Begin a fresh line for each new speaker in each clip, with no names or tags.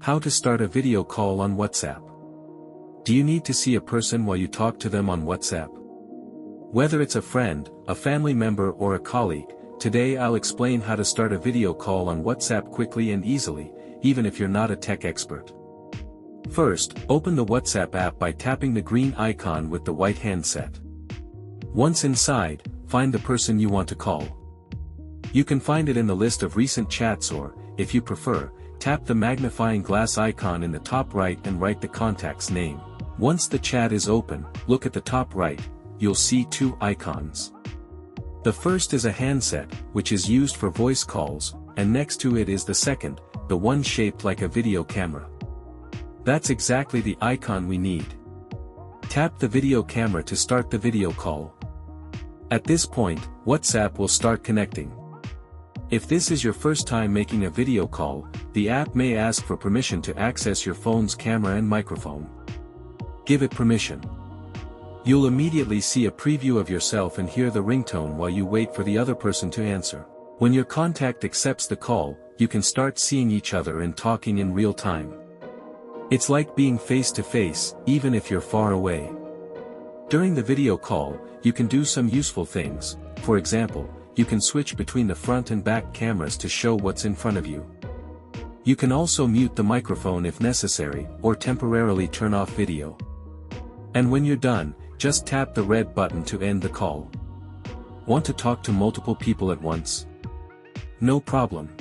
How to start a video call on WhatsApp. Do you need to see a person while you talk to them on WhatsApp? Whether it's a friend, a family member or a colleague, today I'll explain how to start a video call on WhatsApp quickly and easily, even if you're not a tech expert. First, open the WhatsApp app by tapping the green icon with the white hand set. Once inside, find the person you want to call. You can find it in the list of recent chats or, if you prefer, tap the magnifying glass icon in the top right and write the contact's name. Once the chat is open, look at the top right, you'll see two icons. The first is a handset, which is used for voice calls, and next to it is the second, the one shaped like a video camera. That's exactly the icon we need. Tap the video camera to start the video call. At this point, WhatsApp will start connecting. If this is your first time making a video call, the app may ask for permission to access your phone's camera and microphone. Give it permission. You'll immediately see a preview of yourself and hear the ringtone while you wait for the other person to answer. When your contact accepts the call, you can start seeing each other and talking in real time. It's like being face to face, even if you're far away. During the video call, you can do some useful things. For example, you can switch between the front and back cameras to show what's in front of you. You can also mute the microphone if necessary, or temporarily turn off video. And when you're done, just tap the red button to end the call. Want to talk to multiple people at once? No problem.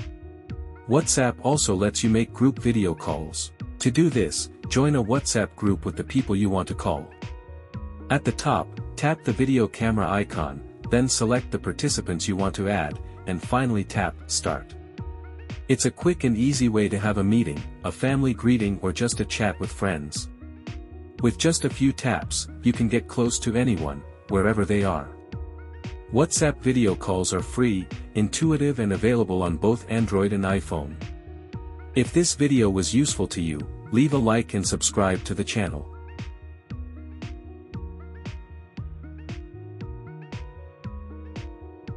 WhatsApp also lets you make group video calls. To do this, join a WhatsApp group with the people you want to call. At the top, tap the video camera icon, then select the participants you want to add, and finally tap Start. It's a quick and easy way to have a meeting, a family greeting or just a chat with friends. With just a few taps, you can get close to anyone, wherever they are. WhatsApp video calls are free, intuitive and available on both Android and iPhone. If this video was useful to you, leave a like and subscribe to the channel.